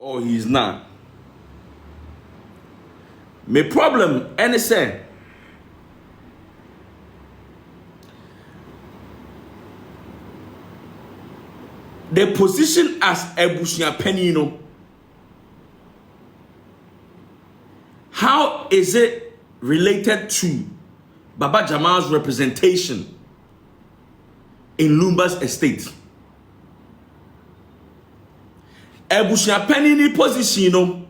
or he's not. My problem, and say, the position as Ebusia Penino, how is it related to Baba Jamal's representation in Lumba's estate? Ebusia Penini position,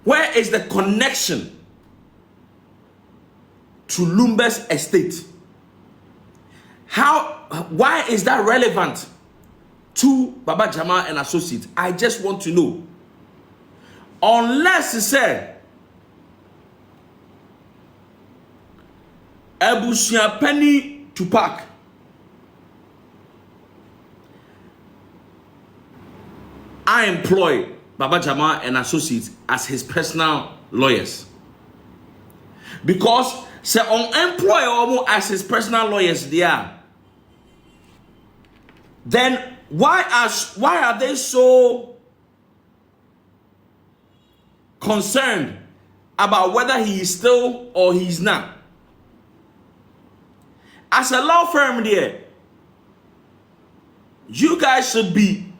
where is the connection to Lumba's estate? Why is that relevant to Baba Jamal and Associates? I just want to know. Unless he said Ebusia Penny to Park, I employ Baba Jamal and Associates as his personal lawyers. Because say on employ almost as his personal lawyers there, then why are they so concerned about whether he is still or he's not? As a law firm there, you guys should be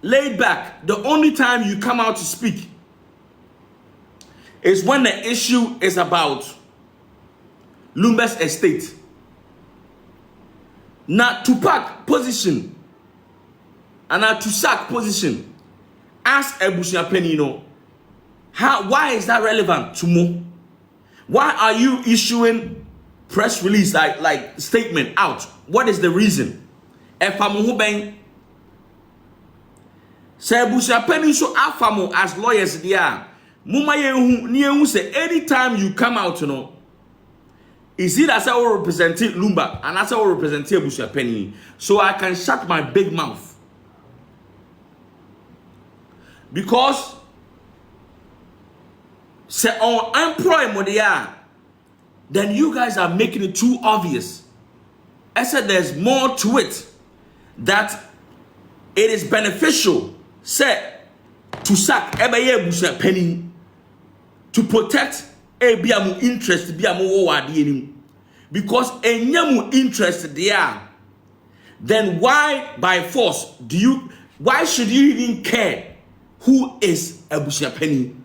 laid back. The only time you come out to speak is when the issue is about Lumba's estate. Not to pack position and not to sack position. Ask Ebusia Penino, why is that relevant to Mo? Why are you issuing press release like statement out? What is the reason? If I'm hubeng, say Ebusia Penny so afamo as lawyers there. Muma yehu say anytime you come out, you know, is it as I will represent Lumba and as I will represent Ebusia Penny, so I can shut my big mouth? Because say on employ modia, then you guys are making it too obvious. I said there's more to it, that it is beneficial, say, to sack Ebusia Penny to protect Ebiamu interest Biamu Wadi, because Enyamu interest there, then why by force why should you even care who is Ebusia Penny?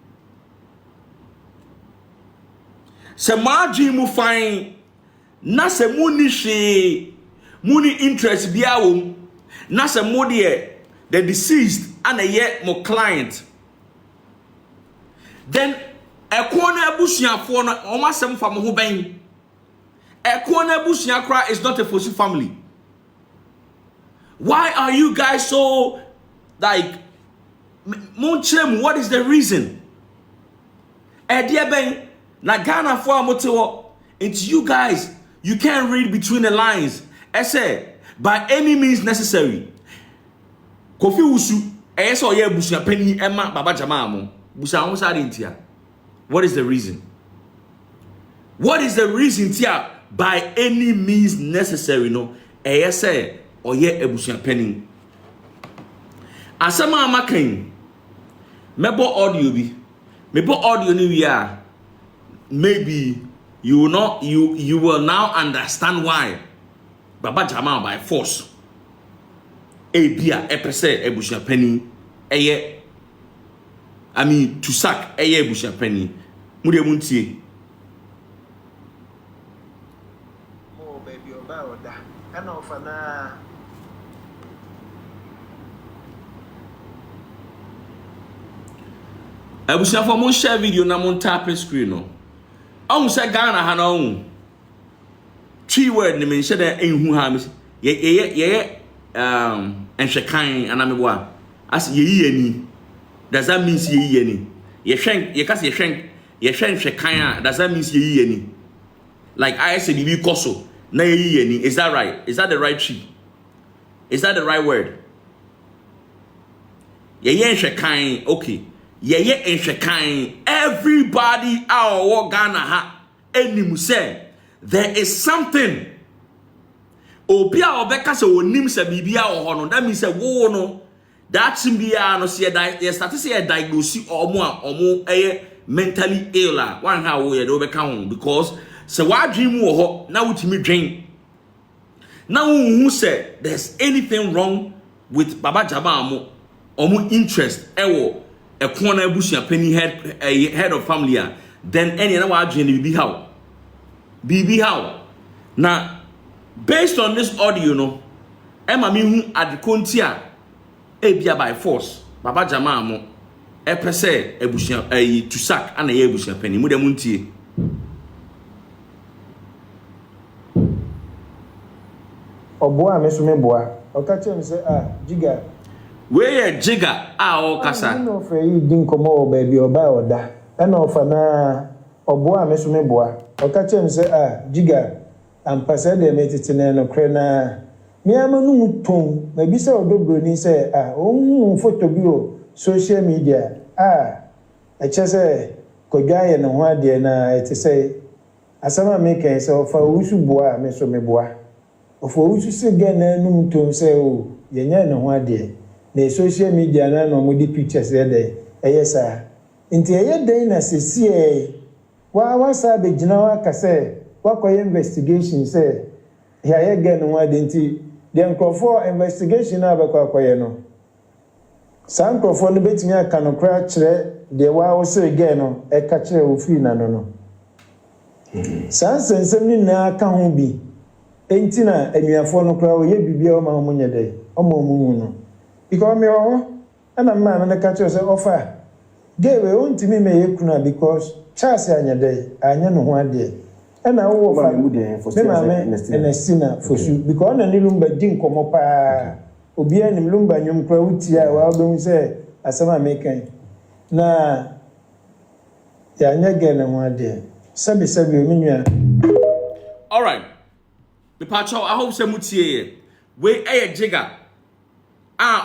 Se maji mu fine na se muni interest biawo na se modie the deceased and a yet more client, then Ekwana Bushia for no omasem fam ho ben. Ekwana Bushia cry is not a Fosu family. Why are you guys so like Monchem? What is the reason? Dear Ben, na Ghana for Motewo, it's you guys, you can't read between the lines. I say by any means necessary. Kofi Usu, so ye Bushia Penny Emma Baba Jamamo, Busa Intia. What is the reason? What is the reason, tia? By any means necessary, no? Say or ye Ebusia Penny. Asama making mebo audio bi. Mebo audio ni we are. Maybe you will now understand why Baba Jamal by force. Bia epese Ebusia Penny to sack Ebusia Penny. Mude muntie. Oh baby about that. I know for now. Ebusia for mo share video na mo tap screen no. On say Ghana ha no. Three word ni me share da enhu ha me. Ye enhwekan anameboa. As ye ani. Does that mean ye ani? Ye hwen ye kase ye hwen does that mean ye ani? Like I said bi koso na ye ani. Is that right? Is that the right tree? Is that the right word? Ye enhwekan, okay. Ye enhwekan, everybody our Ghana ha enim say there is something obi a obeka se onim se bibia wo ho no, that means say wo no That be no see a start say a diagnose or mentally ill. One how we do become because so what dream wo now with me dream. Now who said there's anything wrong with Baba Jama omo interest ewo a corner bushia penny head of family then any other what dream be how now based on this audio no Emma mi hu adekontia ebia by force Baba Jama mo epese ebusia to sack ana ye ebusia penny mu dem ntie Oboa me so me boa oka chem say jiga we ye jiga o kasa no fe yi din komo o ba bi oba oda e na ofa na oboa me so me boa oka chem say jiga ampasa de metitene no kre na me amanu ton na bi say odobroni say ohun photo bi o social media e che say kodwa ye no ho ade na eti say asama me kan say ofa wusu boa me so me boa ofo wusu se gana num tom say o ye nya no ho ade na social media na no mo di pictures ye dey eyesa nti eye dey na sesi wa sa be gina wa ka say wa koy investigation say ya ye gana no ade nti dem crofo investigation na be koy no san crofo no betimi aka no kra kire de wa wo say gana no e ka kire wo fi na no san sensem ni na ka ho bi enti na anuafo no kra wo ye bibia o ma ho nye dey o ma mu no because me ho ana ma na ka kire say ofa gewe ontimi me ye kuna because chance anya dey anya no ho ade ana wo fa me ma me sina fosu because na ni Lumba din komo pa obi anim Lumba nyum kra wuti a wa do say asama mekan na ya nya ge na ho ade sabi ominua. All right, the pacho I hope some mutie we jiga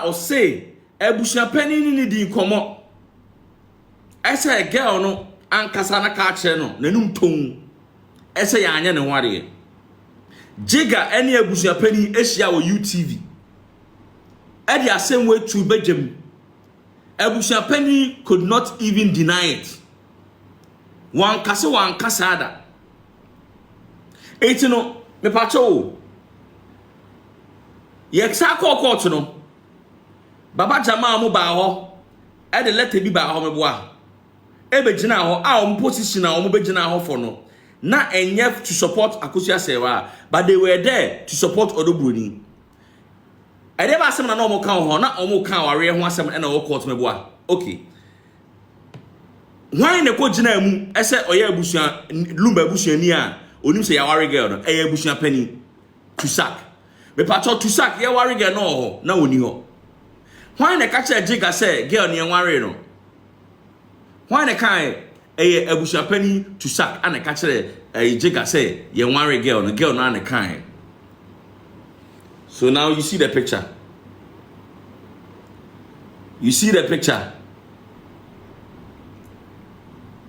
or say ebusia penny ni din komo ese girl no ankasa na ka kire no nanum ton ese ya anya ne ho ade jiga ene ebusia penny ehia wo UTV e the same way to bejem ebusia penny could not even deny it wan kasa ada etino me pacho ye ksa court no Baba Jama mo ba ho e de letter bi ba ho me boa e be gina ho a position a mo be gina ho for no na enye to support Akosua Sewa but they were there to support Odobroni e de ba asem na no kan ho na o kan ware ho asem e na wo court me boa okay why ne ko gina mu ese oya abusua Lumba abusua ni a onim se ya ware girl no e abusua pani to sack me pacho to sack ya ware girl no ho na oni ho why ne ka che jiga say girl ne ware no why ne kai e abusua pani to sack ana ka che jiga say ye ware girl no na kai. So now you see the picture.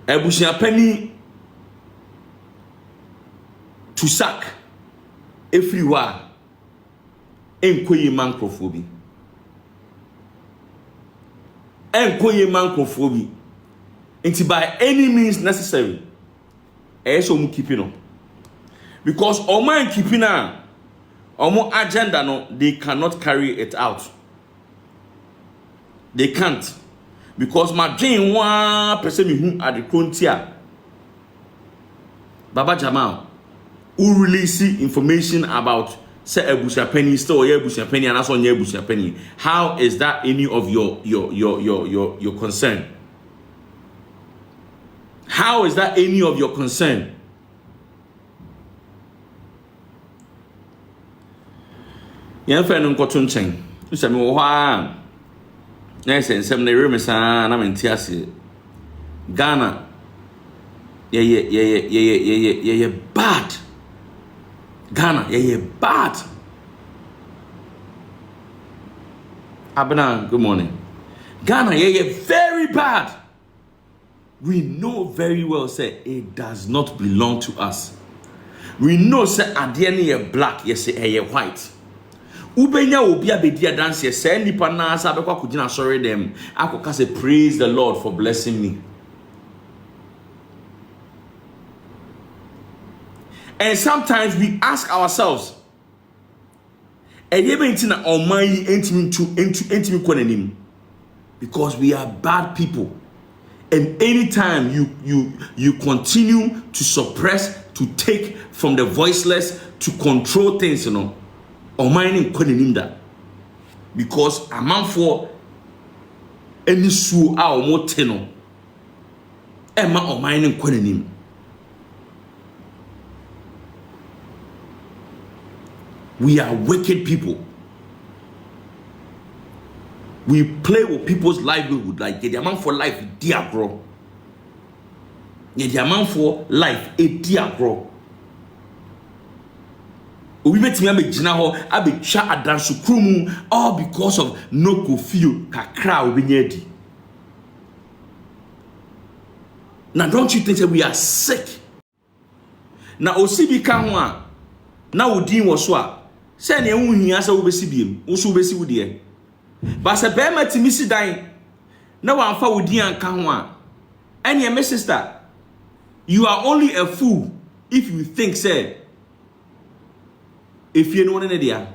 Ebusia penny to sack everywhere enkoyi mancrophobi until by any means necessary so mu keeping on because oman keeping on omo agenda no they cannot carry it out. They can't because my dream one person who at the frontier Baba Jamal who release information about say ebusia penny still ebusia penny and also ebusia penny. How is that any of your concern? How is that any of your concern? Yan friend nkoto nchen usemi wo ha na ensem na remesa na mentiase Ghana ye bad. Ghana ye bad. Abena, good morning. Ghana ye very bad. We know very well say it does not belong to us. We know say adiene ye black, yes say ye white. Ubenya obi abedi adanse say nipa na asa abekwa kugina sorry them. Akoka say praise the Lord for blessing me. And sometimes we ask ourselves, because we are bad people. And anytime you continue to suppress, to take from the voiceless, to control things, because a man for any su our moteno, Emma or mining quenim. We are wicked people. We play with people's livelihood like the amount for life, dear bro. The amount for life, a dear bro. We met me abe jina ho abe twa adanso krumu all because of no kofio kakra obinyedi. Now don't you think that we are sick? Now osibi ka ho a na odin wo so a say na ehun hia say wo besi biem wo so besi wo de. But se be ma timi si dan na wan fa odin anka ho a ene my sister, you are only a fool if you think say if you know one idea.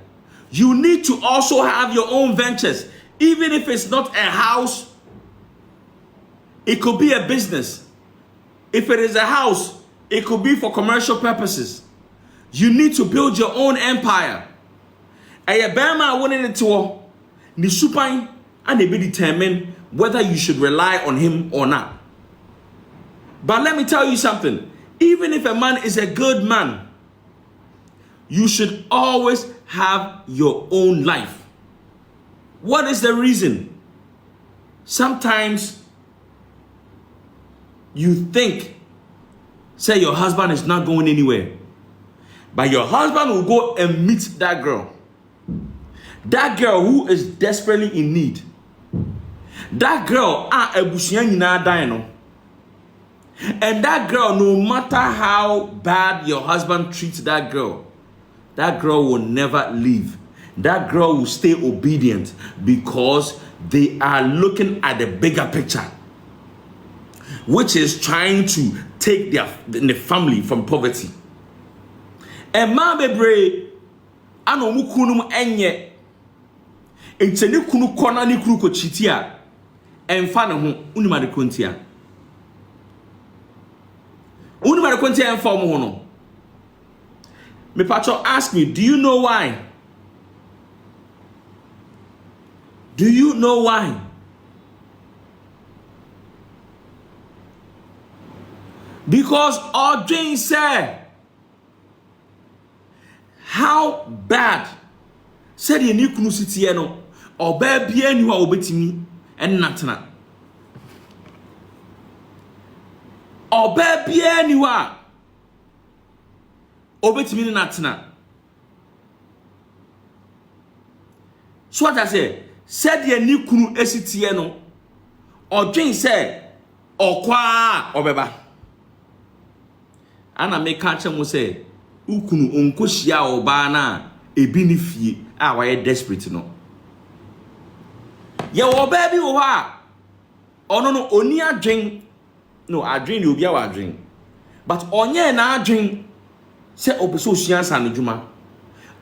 You need to also have your own ventures, even if it's not a house. It could be a business. If it is a house, it could be for commercial purposes. You need to build your own empire. Ayabama wanted it to ni supine and they be determine whether you should rely on him or not. But let me tell you something. Even if a man is a good man, you should always have your own life. What is the reason? Sometimes you think, say your husband is not going anywhere, but your husband will go and meet that girl. That girl who is desperately in need. That girl, and that girl, no matter how bad your husband treats that girl will never leave. That girl will stay obedient because they are looking at the bigger picture, which is trying to take the family from poverty. And ma bebre anomu kunum enye enteni kunu kona ni kunu ko chitia emfa ne ho unima de kontia emfa mo ho no. Me pacho ask me, do you know why? Do you know why? Because Audrey said, how bad said the new kunu city no or baby anywhere obetimi and natana. Or baby anywhere obetimi natana. So what I say, said the new kunu esiti no or Jane said or kwa obeba. Ana me catch him say ukunu onkohia oba na ebi ni fie a waye desperate no. Ye oba bi wo ha ono no oni adwen no adwen ni obi a wadwen but onye na adwen se opeso osua san adwuma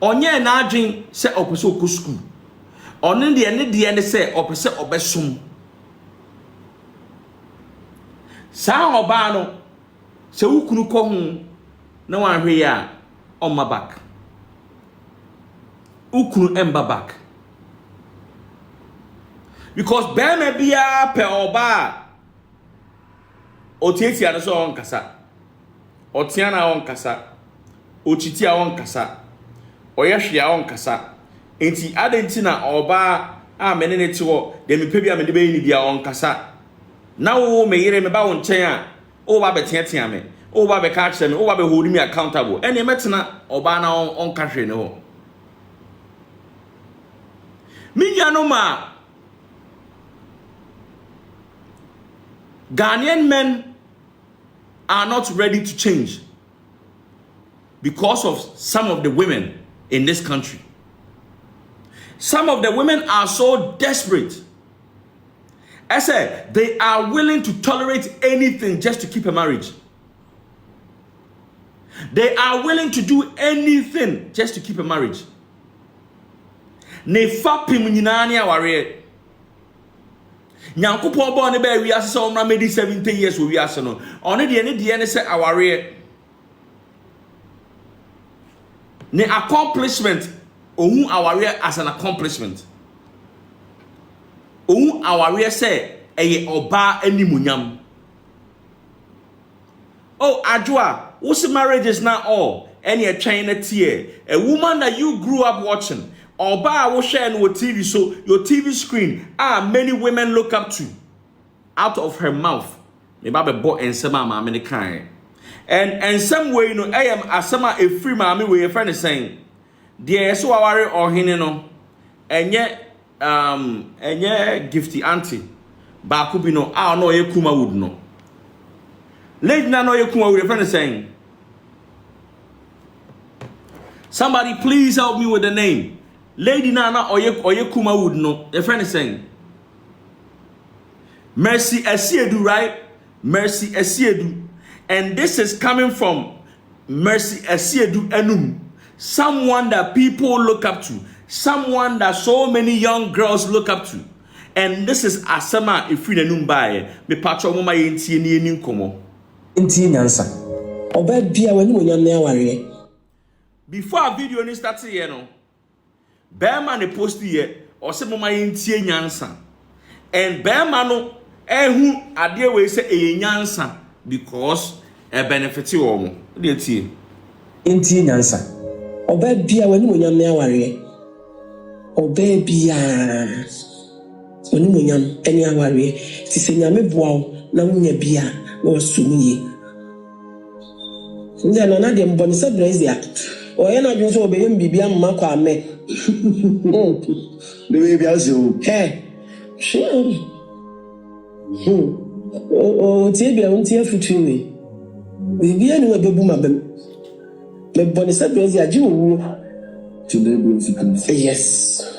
onye na adwen se opeso ko school ono de ne se opese obesom sa oba no se ukunu ko hu na wan hwe ya on my back. Ukunu emba back. Because bema bia pe oba otieti ane so on kasa. Otiana on kasa. Ochiti a on kasa. Oyehwe a on kasa. Enti adenti na oba a menene ti wo de me pebi a me de be ni bia on kasa. Na wo me yire me ba wo nchen a o ba beteatea me. O ba be catch me, o ba be hold me accountable. Ene metena oba na on kahwe ne ho. Minyanoma Ghanaian men are not ready to change because of some of the women in this country. Some of the women are so desperate. I said they are willing to tolerate anything just to keep a marriage. They are willing to do anything just to keep a marriage. Ne fa pim nyina ne aware. Nyankopon bo ne ba wi ase so omra medi 70 years we ase no. One de ne say aware. Ne accomplishment ohun aware as an accomplishment. Ohun aware say eye oba animunyam. Oh, Adwa, what's marriage is not all. Any a China tier. A woman that you grew up watching. Oba will share on TV, so your TV screen many women look up to. Out of her mouth. Maybe bought and some mama kind. And some way, you know, I am a summer a free mammy where your friend is saying, dear, so I worry or hineno. And yet, gifty auntie. Bakubino, I know ye kuma would know. Lady Nano Yakuma with a friend is saying, somebody please help me with the name. Lady Nana or Yakuma would know. A friend is saying, Mercy Asiedu, right? Mercy Asiedu. And this is coming from Mercy Asiedu Enum. Someone that people look up to. Someone that so many young girls look up to. And this is Asama Ifrina Numbaye. Me patro mama yenti ni ninkomo. Inti nyansa. Oba bia wani wonyam na aware. Before video ni start here no. Bearman ne post here or say mama yenti nyansa. And Bearman no ehu ade we say e nyansa because e benefit wo mo. De tie. Inti nyansa. Oba bia wani wonyam na aware. Oba bia wani wonyam eni aware. Ti se nyame boa na wunya bia no sumye. Nze no na de mboni se brazia. O ye na dwon so obeyem bibia mma kwa me. The way bia so. Sure. O tie bia untie futu we. Bibia ni we bebu mabem. Me boni se brazia ji owu. Today be sickness. Yes.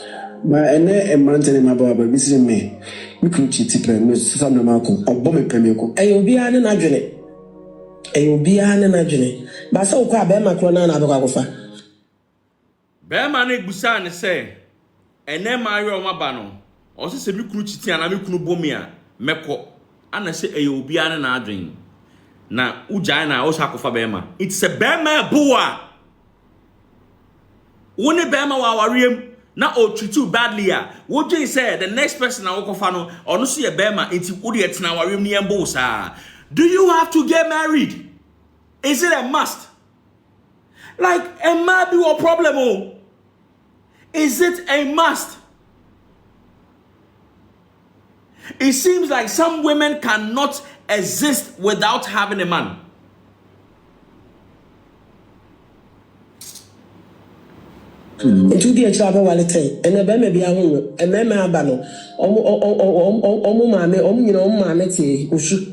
Ma ene emantene mababa bisi me. We could cheat plan me so na mako. Obo me peme ko. Obi ane na dwene. Obi ane na dwene. Ba sa okwa be makro na abekwa akofa. Be ma na egbusa ne say ene maare o maba no. O se me kunu chiti ana me kunu bomi a meko. Ana se obi ane na adwen. Na ujai na o sa akofa be ma. It's a be ma boa. Woni be ma wa wariem. Na o treat you badly a what you say the next person na wokofa no ono so ye bema enti wo de etena warem ne embo sa. Do you have to get married? Is it a must? Like it might be a problem oh. Is it a must? It seems like some women cannot exist without having a man. Into the travel wallet, and a baby be a woman, and then my bano, mamma, you know, mamma, ushu.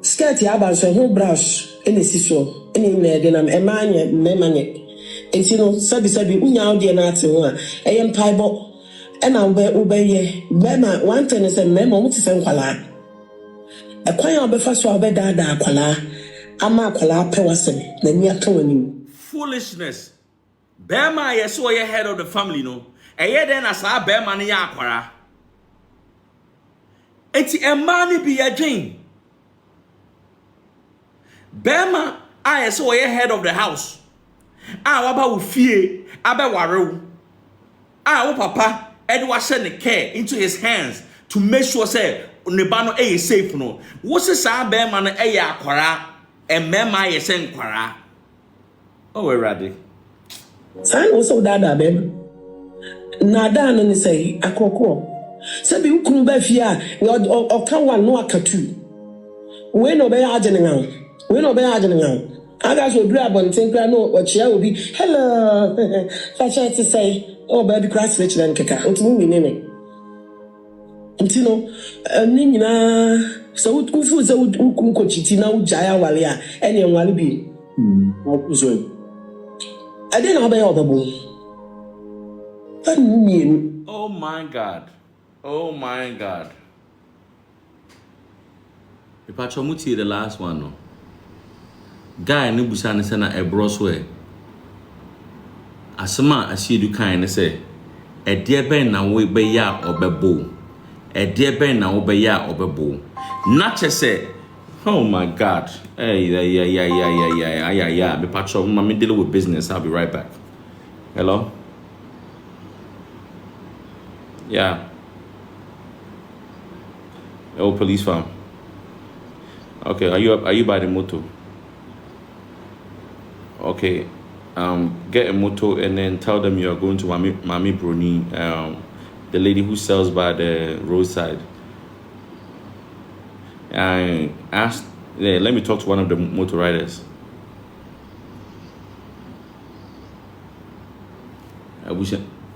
Skirty about so whole brush, any siso, any maiden, a man, memaniac. And you know, Sabi, unya, dear Nazi, a young piebot, and I'll obey Bema, one tennis and memo to San Quala. A choir before so be dada quala, ama quala pewasen, then we are telling you. Foolishness. Bema yes so ye head of the family no. Eye den asa bema ne ya akwara. Eti emma ni bi adwen. Bema I so ye head of the house. Waba wo fie, abeware wo. Wo papa ede wa hye ne care into his hands to make sure say ne ba no safe no. Wo se sa bema no akwara, emma ye se nkwara. Oh we ready. San also dada babe. Nada no say akoko. Sabi ukunu ba fia o kan wan no akatu. We no be agene ngan. We no be agene ngan. Aga so dura bonten kra no o chia obi. Hello. Fashion to say, oh baby cross rich then keka. Otumu mi nene. Ntino ni nyina so ufu ze ukun ko chiti na ujaya wale a ene enwale bi. So I didn't know about Asa ni. Oh my God. Oh my God. If I try to the last one, no. Guy no busa ne say na ebro so e. Asema asiedu kan ne say e de ben na wo be ya obebo. E de ben na wo be ya obebo. Na che say, oh my God. Hey, yeah. Me patcho, I'm dealing with business. I'll be right back. Hello? Yeah. Oh, police farm. Okay, are you by the motor? Okay. Get a motor and then tell them you are going to Mami Bruni, the lady who sells by the roadside. I asked, let me talk to one of the motor riders.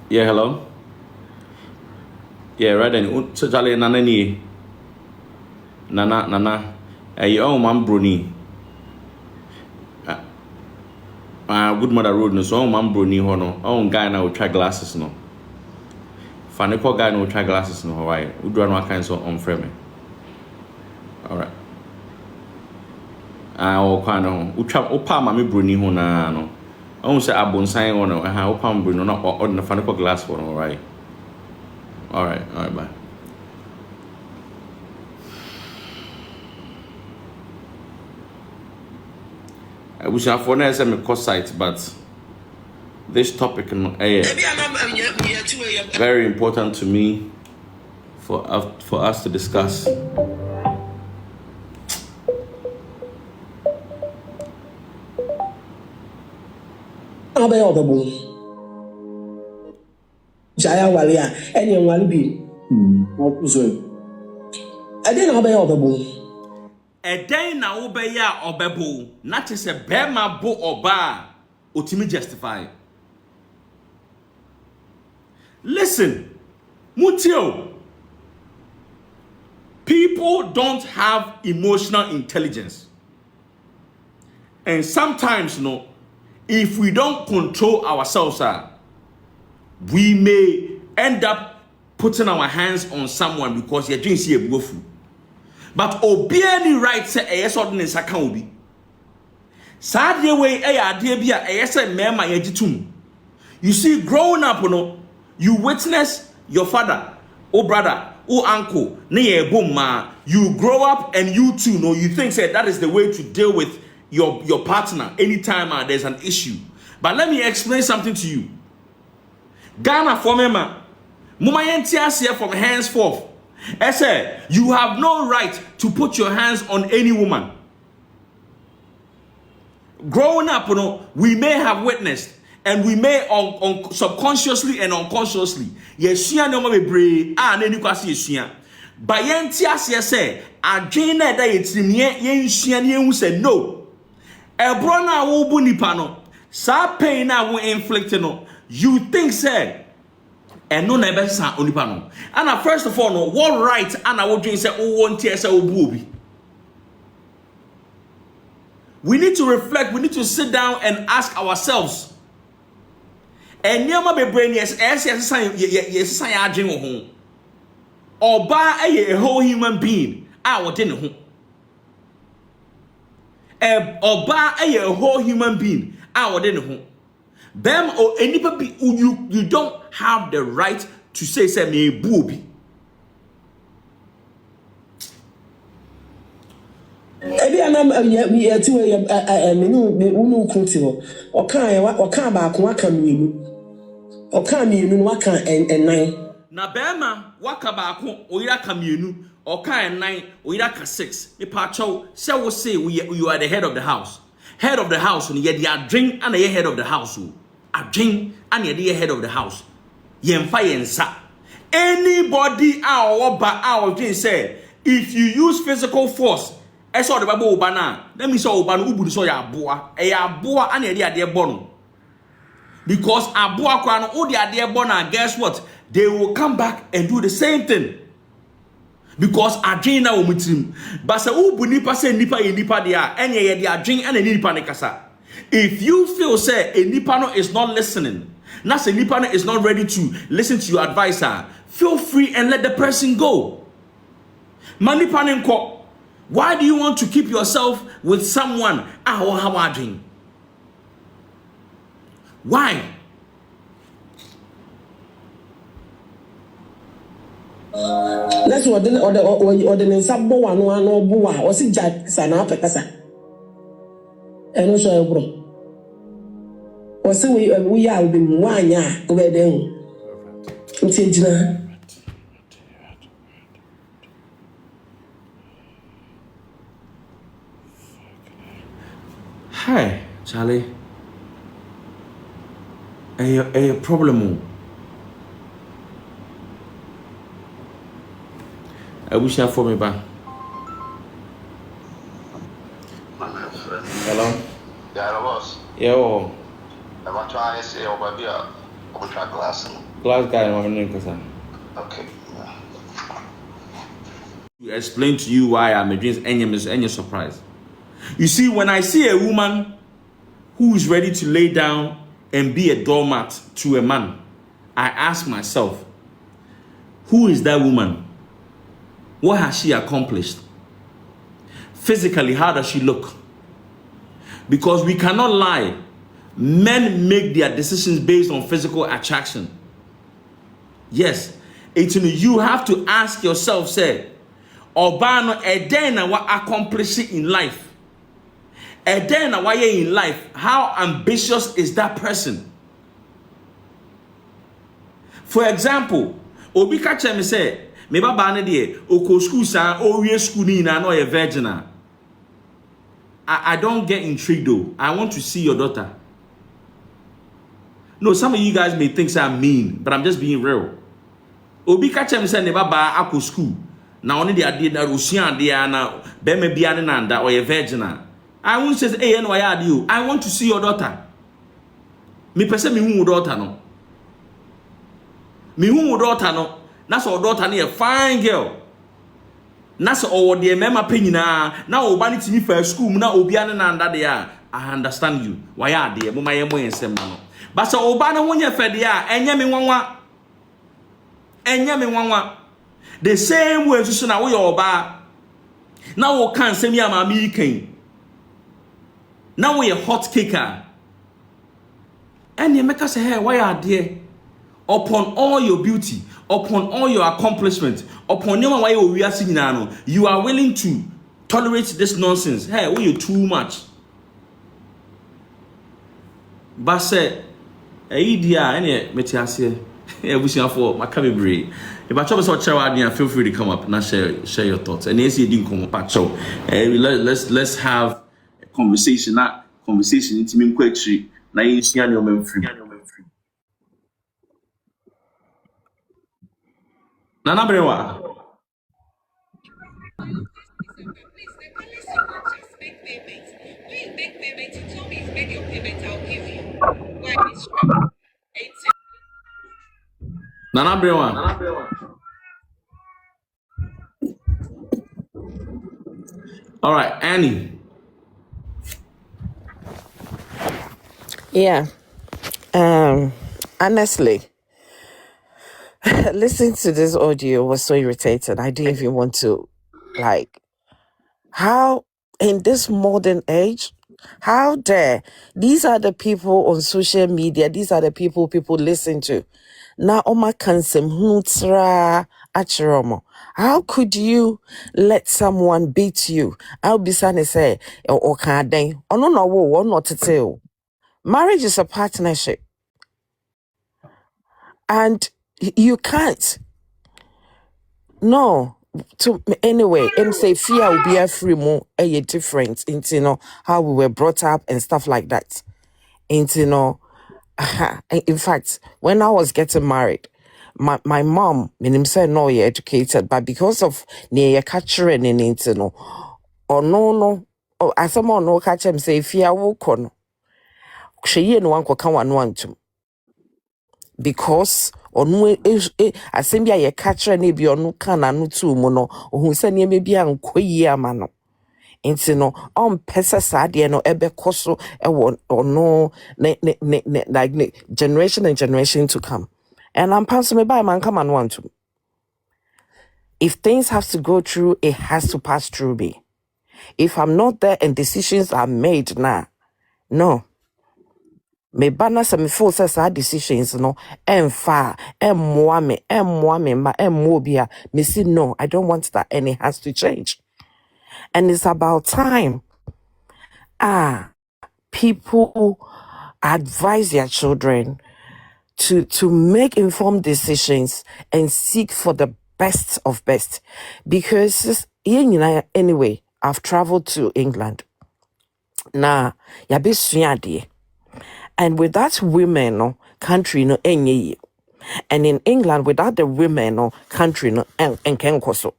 Yeah, hello? Yeah, right then. So, Charlie, Nana. Hey, oh, Mam Bruni. Good mother road, no, so, Mam Bruni, hono. Oh, guy now will try glasses, no. Funny poor guy no will try glasses, no, Hawaii. Would run all kinds of on frame. All right. O kwano upa Mami Bruni ho na no. I say abonsan ho no. Upa Bruni no or na fa glass for no, right. All right, bye. I wish I for na say me course site, but this topic no very important to me for us to discuss. Abe obabu. Jaya walia, eni walibi. Opuso. Ade na abe obabu. Eden na obeya obebu, not is a bema bo oba, otimi justify. Listen, Mutio, people don't have emotional intelligence. And sometimes, if we don't control ourselves, we may end up putting our hands on someone because you're doing a wofu. But obiani right say yes ordinance account be. Sadly way idea be a yes mema yajitum. You see, growing up, you witness your father, brother, uncle, you grow up and you too you think that is the way to deal with your partner anytime there's an issue. But let me explain something to you. Ghana for mema, mumayentia from henceforth. I say you have no right to put your hands on any woman. Growing up, we may have witnessed and we may subconsciously and unconsciously yesia no ma bebre nani kwase yesia. But yentia say adwen na da yetrimie yensua ne hu say no. Ebro na wo bu nipa no sa pain na wo inflict no you think say and no na be sa onipa no. And first of all what right and I would dream say o won tie say obu obi. We need to reflect, we need to sit down and ask ourselves. And nyama be brain yes san ya adwen wo ho. Oba a whole human being wo de ne ho. Oba a whole human being wo de ne ho. Them or anybody you don't have the right to say me booby. Ebi anam ya ti we unu kunti ho. Okan ba ko aka mienu. Okan mienu no aka enan. Na bema waka ba ko oyira ka mienu, okan enan, oyira ka 6. Me pa chow say we say you are the head of the house. Head of the house no ye dey adwen and ye head of the house o. Adwen and ye dey head of the house. Yemfa yensa. Anybody our ba our thing say if you use physical force I saw the Bible Obana. Let me say Obana Ubu so ya boa. Ya boa and ya de bono. Because aboa kwano o dia de bona, guess what? They will come back and do the same thing. Because adwena wo mutrim. But say ubu nipa say nipa ye nipa dia enye ye de adwen and nipa ne kasa. If you feel say a nipa no is not listening Now, say nipa is not ready to listen to your advice. Feel free and let the person go. Manipa nko. Why do you want to keep yourself with someone? Why? That's what the sabo one bua or si jack sana pekasa. And also bro. Or so we are be mwanya over them. Hi, Charlie. A problem. I wish you for me back. Hello? Yeah, boss. Yo. I'm trying to say over here. I'm trying glass. Glass guy, I'm going to Okay. explain to you why I'm against any surprise. You see, when I see a woman who is ready to lay down and be a doormat to a man, I ask myself, who is that woman? What has she accomplished? Physically, how does she look? Because we cannot lie. Men make their decisions based on physical attraction. Yes. You have to ask yourself, say, Obano, edena what accomplish it in life? Edena what in life? How ambitious is that person? For example, Obi kache me say, me baba ne de oko school sa o wie school ni na no ye virgin. I don't get intrigued though. I want to see your daughter. No, some of you guys may think I'm mean, but I'm just being real. Obi kache me say ne baba akọ school. Na only the idea that Russian they are now be me bia ne nanda or ye virgin. I won't say hey no I you. I want to see your daughter. Me pese me hu daughter no. Me hu daughter no. Na so daughter na a fine girl. Na so owo de mema penyina na oba ni timi fa school na obi ane na nda de a I understand you. Why are de mo maye mo ensem no. But so oba na wonya fe de a enye me nwanwa. Enye me nwanwa. The same way so na wo yo oba. Na wo kan sem ya ma mi kan. Na wo ye hot caker. And you make us say hey why are there? Upon all your beauty, upon all your accomplishments, upon your why we are singing now, you are willing to tolerate this nonsense. Hey, we you too much. But say, idea any metiase. We see for my cabaret. If I trouble so feel free to come up and share your thoughts. And yes, you didn't come up. So let's have a conversation. That conversation into me quick. Now you see your man free. Nana Brewa. Nana Brewa. All right, Annie. Yeah. Honestly, listening to this audio was so irritating. I didn't even want to, like, how in this modern age, how dare these are the people on social media, these are the people listen to. Now, Oma Kansem Hutra Achiromo. How could you let someone beat you? I'll be say, or can they? Oh, no, not to tell. Marriage is a partnership. And you can't. No. Anyway, and say fear will be a free more a different into how we were brought up and stuff like that. Into in fact, when I was getting married, my mom, said no, you're educated, but because of near capturing in into or no, or as someone no catch him say fear will con. She no one could come one to. Because onu asembia ye catcher na bi onu kana no tu mu no ohun se ne me bia nkoyi ama no Nti no pesa saa deɛ no ɛbɛkɔ so ɛwɔ ɔno ne generation and generation to come. And I'm passing me by man come and want to. If things have to go through, it has to pass through me. If I'm not there and decisions are made now, no. Me bana se me feel say saa decisions no emfa emmoa me ma emmo bia me say no, I don't want that and it has to change. And it's about time people advise their children to make informed decisions and seek for the best of best. Because anyway, I've traveled to England. Nah, yabe suade. And without women, no country no enye. And in England, without the women, no country no enkenkoso.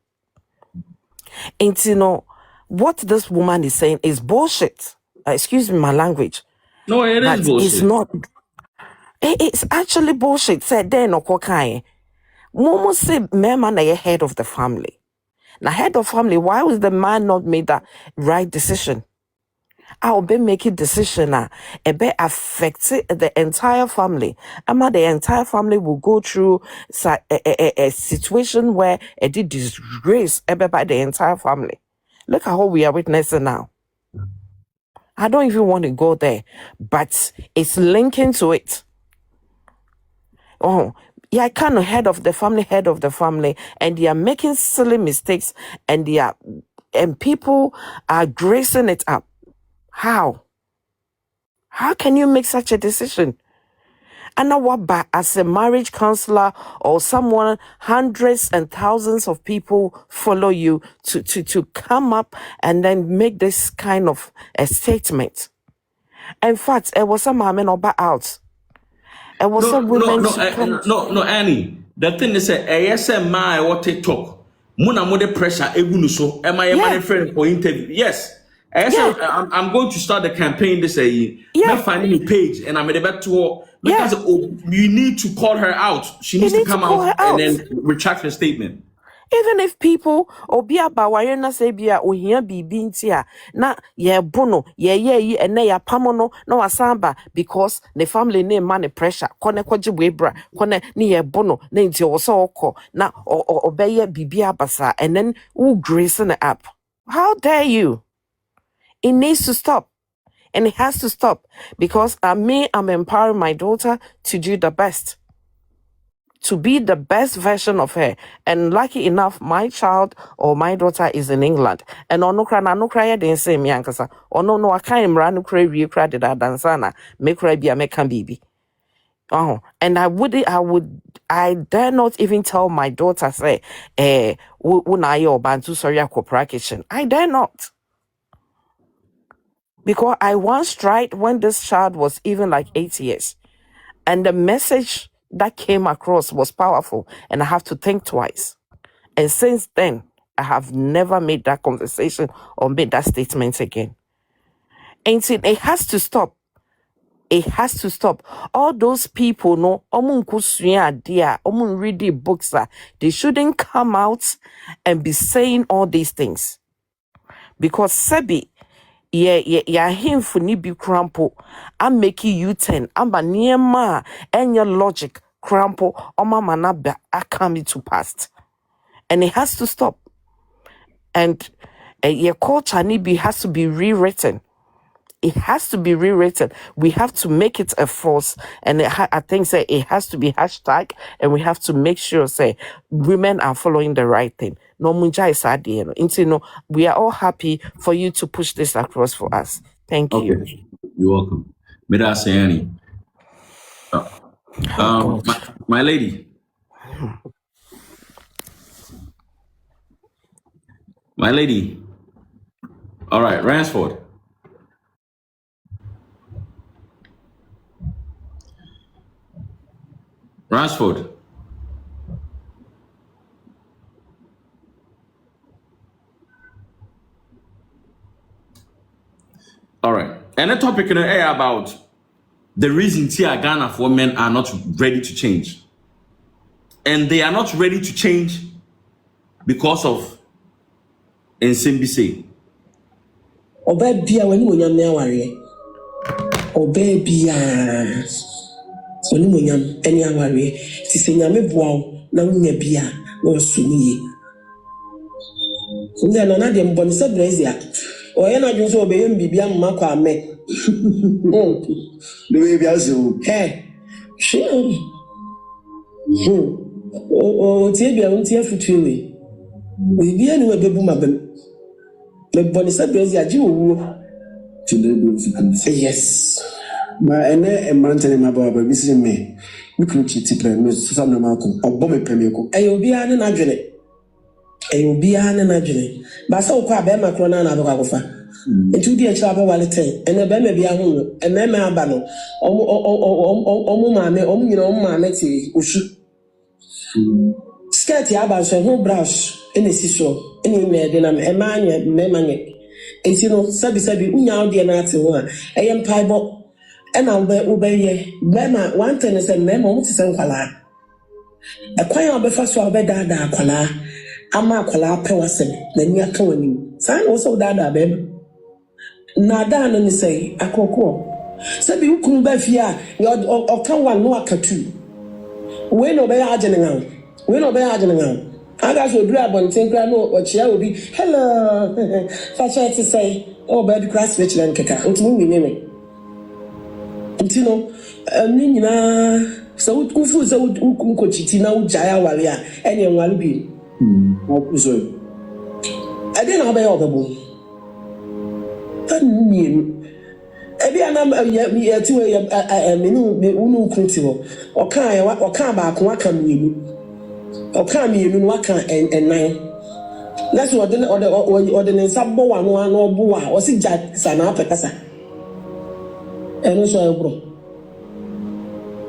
And you know what this woman is saying is bullshit. Excuse me, my language. No, it But is bullshit. it's not. It's actually bullshit. Said then no kokai. Momo say man na head of the family. Now head of family, why was the man not made that right decision? I'll be making decision it be affect the entire family. The entire family will go through a situation where it did disgrace by the entire family. Look at what we are witnessing now. I don't even want to go there, but it's linking to it. Oh, yeah, kind of head of the family, and they are making silly mistakes, and people are gracing it up. How? How can you make such a decision? And now what, as a marriage counselor or someone, hundreds and thousands of people follow you to come up and then make this kind of a statement. In fact, it was some men about out. It was some women. No, Annie. The thing is, my what TikTok. Muna mode pressure egunu so. Am I a friend for interview? Yes. I'm going to start the campaign this year. Yeah. Finding a page and I'm about to because you need to call her out. She needs to come out and then retract her statement. Even if people obia baware na say bia ohia bibi ntia na ye bono ye ene ya pamono na wasamba because the family name man pressure kone kwaje webra kone ni ye bono na nti oso okọ na obeye bibi abasa and then who gracing it up. How dare you? It needs to stop. And it has to stop because I'm empowering my daughter to do the best. To be the best version of her. And lucky enough, my child or my daughter is in England. And no cry didn't say me ankasa. No, I can't run cry did I dansana. Make cry be a mekan baby. Oh, and I dare not even tell my daughter say, unayo bantu sorry akopra kitchen. I dare not. Because I once tried when this child was even like 8 years. And the message that came across was powerful. And I have to think twice. And since then, I have never made that conversation or made that statement again. And it has to stop. It has to stop. All those people, no, reading books, they shouldn't come out and be saying all these things. Because Sebi, him for ni bi crampo. I'm making you 10. I'm a niema and your logic crampo or mama na coming to past. And it has to stop. And your culture has to be rewritten. It has to be rewritten. We have to make it a force. And I think it has to be hashtag. And we have to make sure women are following the right thing. No munja is no. We are all happy for you to push this across for us. Thank you. You're welcome. Meda Sayani. My lady. My lady. All right, Ransford. Ransford. All right. And the topic in the air about the reason Ghana for men are not ready to change. And they are not ready to change because of Nsimbise. Oba bia wani monyam na aware. Oba bia wani monyam eni aware. Ti se nyame boa wo na wonya bia na osuniye. Nde na na de mboni se brazia. Oye na dwon so obeye mbibia mma kwa ame. The way bia so. Sure. Tie bia untie futuwe. Bibia ni we bebu mabem. Me boni se brazia ji owo. Yes. Ma ene emrante ne mababa bi se me. Mi kunu chiti pre me so na ma ko. Obo me peme ko. Obia ne na dwene. Obia ne na dwene. Ba se okwa be ma kro na na abekwa kofa. Nti udi ekira ba wale ten. Ene be me bia ho. Ene me aba no. Omu maame, omu nyina omu maame ti osu. Skirt ya ba so ho brush ene siso. Ene me de na me anye me manye. Enti no sabi unya ode na ate ho a eyem paibo ena ubeye bema one thing is me mo ti sen kwala ekwan obefa so obedada akwala ama akwala pewasem na ni aka wani san wo so dada bem na da no ni sei akoko sabi ukun ba fi a okan wan no akatu we no be agene ngan aga so dura abonten kra no ochia obi hello facha ti say oh baby cross which land keka otumu mi neme ntino ni nyina so ufu so ukunko chiti na ujaya wale a ene nwale bi So ade na ba ya obebo ani ebi anam ya ti we menu unu kunti ho okan ba akon aka mienu okan mienu no aka enan that's what the nsa bo wa no an obo a o si ja sana apekasa eno so ebro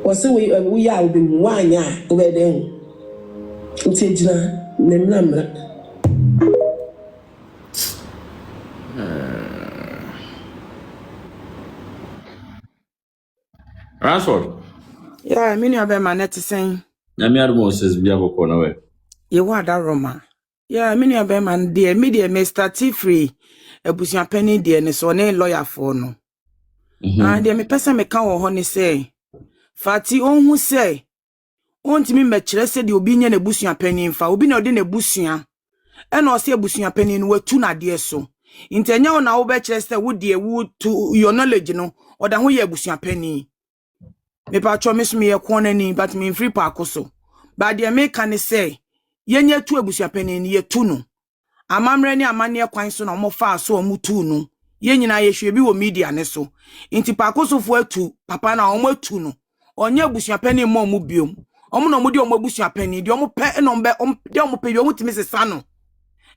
o si we ya obi nwanya o be den nti ejina nemnamra Ransford. Yeah, many of them are not saying. Nyame admo says bia boko na we. You want that Roma? Yeah, many of them and the media may start free. A bushing penny dear and so ne lawyer for no. And the me person me can honey say. Fati on who say. Won't me metchere said the obinion a bushing penny for obi no din a bushing. And or say a bushing penny we two na dear so. Intenya na obechester would dear wood to your knowledge no or than we a bushing penny. Me pa cho miss me a quantity but me free park so. But the American say, yenye tu ebusia penny ye tunu. Amamre ni amane kwan so na mo fa so mu tu no. Ye nyina ye hwe bi wo media ne so. Inti park so fo atu papa na omo atu no. Onye ebusia penny mo mu biom. Omo na mo di omo ebusia penny di omo pe no mbe di omo pe bi omo timi sesa no.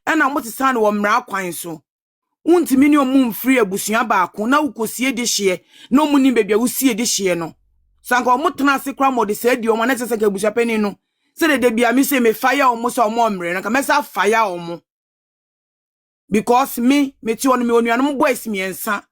E na mo sesa no wo mra kwan so. Untimi ni omo mfiri ebusia baako na ukosie de hye na omo ni bebia usie de hye no. Sanko mutna se kra mo de se di omo na sese ka ebusia penny no. Se de bia mi se me fire omo so omo mre na ka mesa fire omo. Because me ti on me onuanom boys mi ensa.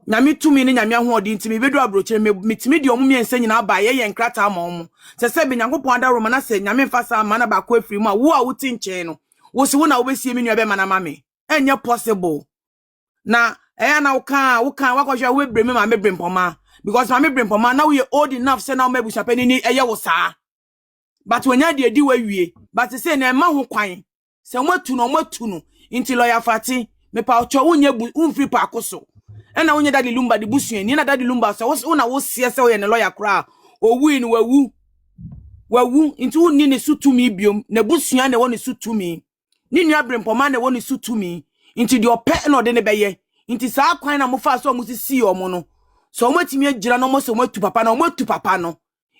Nyame tumi ne nyame ahoodi ntimi bedu abroche me timi di omo mi ensa nyina ba ye nkrata ma omo. Se be nyankopon adaro na se nyame mfasa ma na ba ko afiri mu a wo a wuti nche no. Wo se wo na wo besie me nua be ma na ma me. Enye possible. Na eya na wo kan wakwohwe wo Brempomaa ma me Brempomaa. Because ma me Brempomaa na we old enough say na wo mabusa pani ni eye wo saa. But when you di wie, but say na ma ho kwan. Se mwatu no inti lawyer fati me pa ocho unye unfri pa akoso. E na unye dadi Lumba di busuen ni na dadi Lumba so una wo sie se wo ye ne lawyer kra. Owu ni wawu inti unni ne sutumi biom na busuen na wo ne sutumi. Ni nua Brempomaa na wo ne sutumi. Inti di ope na ode ne beye. Inti saa kwan na mo fa so mo sisi omo no. So mo timi agira no mo se mo tu papa no.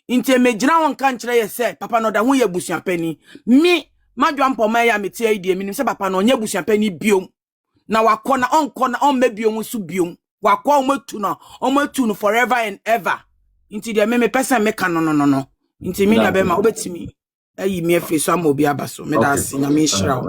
Inte me jina won kan kire ye se papa no da ho ye busuan pani mi madwampomaa ya meti aidie mi nim se papa no nya busuan pani biom na wakọ na on me biom su biom wakọ o matu no forever and ever inte de me person me kan no inte mi na be ma obetimi ayi mi afi so amobi abaso me da asi na me shira.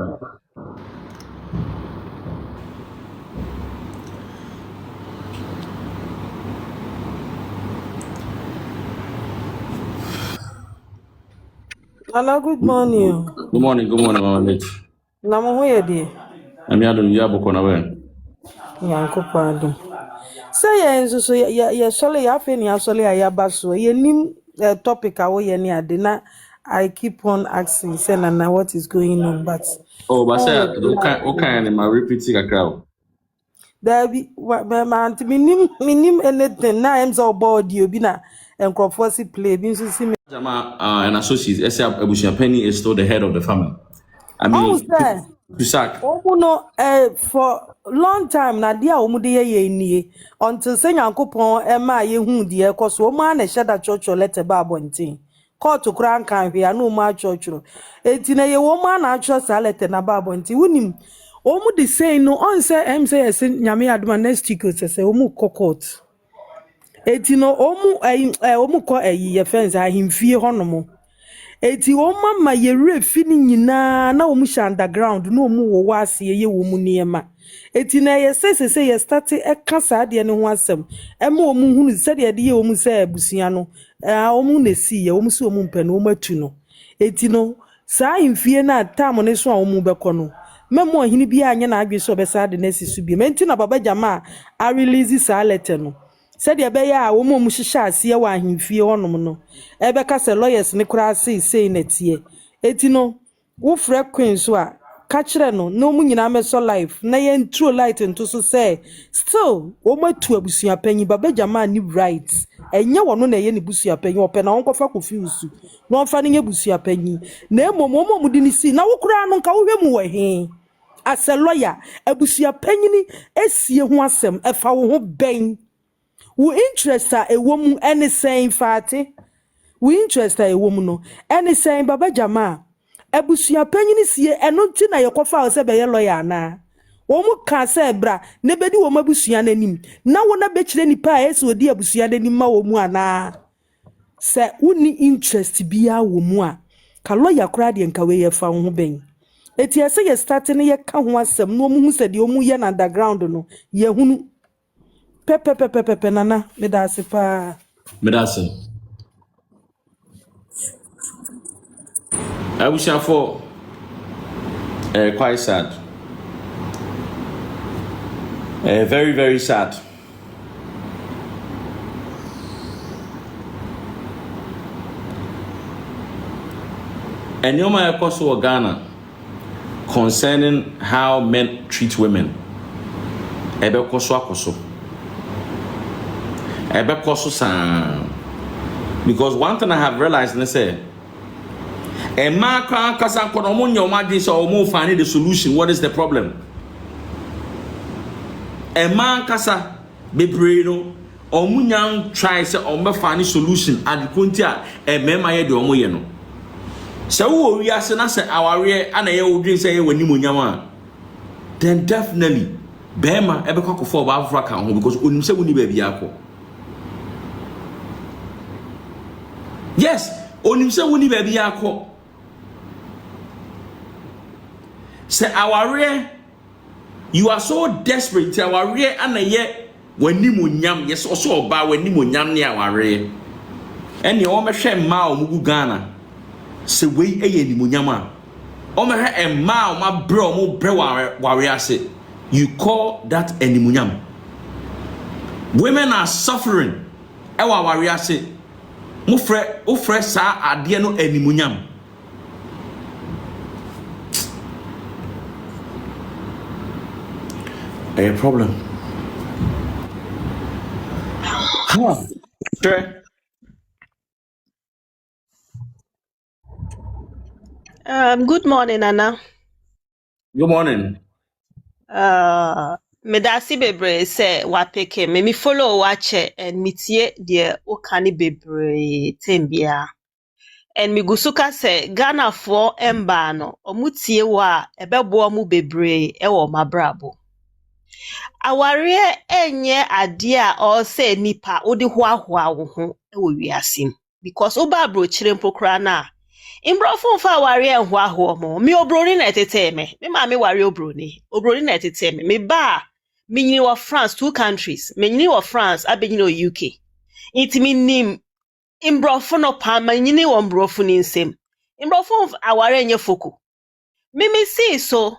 Hello, good morning. Good morning, Mama Nate. Namo hoye di. Ami adom ya boko na we. Nyankopɔn adom. Sɛ yɛn nso so yɛsɔle yɛafei ne yɛasɔle a yɛaba so yɛnim topic a woyɛ ne ade na I keep on asking say Nana what is going on but Oh, but say oh okay, and my repeating a crowd. there be man minim anything na am so board you bi na nkrofo si play bi nso si me Jama an associate, Esa Abusia Penny is still the head of the family. I oh mean, sir to sack. omu no for long time na dia omu de ye nie until say Nyankopɔn ma ye hu de ekoso omu a na hyeda church letter ba abontin court kura nkan hwe na omu a church eti na ye omu a na church letter na ba abontin wunim omu de say no on say em say yes nyame adoma next week say omu court eti no omu ko ye fence ahimfie honomo eti o mama ye refi ni nyina na o mu sha underground na o mu wo wase ye wo mu niema eti na ye sese ye start e kasa de ne ho asem e ma o mu hunu se de ye o mu se abusua no o mu na si ye o mu se o mu mpe no o matu no eti no saa imfie na tam ne so a o mu beko no memo hini bia anya na adwe so obesa de na sisu bi menti na baba jama a release saa letter no said ya be ya wo mom hihya ase wa ahemfie honom no ebe ka se lawyers ne kura sei na tie eti no wo frɛ queen so a ka kire no no mu nyina me so life na ye ntro light nto so say still wo matu abusua panyi baba jama ni right enye wono na ye ne busua panyi ope na wonkofa confuse na onfa ne nye busua panyi na emom di ni si na wo kura no nka wo hwɛ mu wɔ he as a lawyer abusua panyi ni esie ho asɛm ɛfa wo ho bɛn wo interest a ewom any saying fati wo interest a ewom no any saying baba jama abusua panyin sie eno nti na yekofa o se be ye lawyer na wo mu ka se bra ne bedi wo mabusua nanim na wo na be kire nipa a ese odi abusua nanim ma wo mu ana se uni interest bia wo mu a ka lawyer kra de nka we ye fa ho ben eti ese ye start ne ye ka ho asem no mu hu se de o mu ye na underground no ye hunu pepe nana me da se pa Me that's it. Abusia for quite sad. Very, very sad. And you might also Ghana concerning how men treat women. Ebe koso. Because one thing I have realized, and I say, a man can't find the solution. What is the problem? A man kasa bebreno omunyang try say find solution at the point a mema ye de omoye no. Se wo wi ase na se aware ana ye odwin say ye wani monyam then definitely bema ebe kwakofo ba afra kan ho because onim se woni ba bia akọ. Yes, onimse woni ba bia akọ. Se aware you are so desperate to aware anaye wani monyam yes also oba wani monyam ne aware. Ene o mehwe ma o mugu Ghana. Se wei eye ni monyam a. O mehwe emma o ma bre o mo bre ware ase. You call that animunyam. Women are suffering. Ewa ware ase. Mo frɛ sa ade no animunyam. A problem. Huh. Sure. Good morning, Anna. Good morning. Medasi bebre say wapeke me follow watch and mitie de okani bebre tembia. And mi gusuka say Ghana for emba no omutie wa ebebo mu bebre ewo mabrabo. Aware enye ade a o say nipa odi hoahoa wo ho ewo wiasim because oba brochire mpokra na Imbrofo fa wari enho aho mo mi obroni na etete me ma me wari obroni na etete me ba me nyini wo France 2 countries me nyini wo France abenyini wo UK intimi nim imbrofo no pa ma nyini wo mbrofo ni nsem imbrofo awari enye foko me see so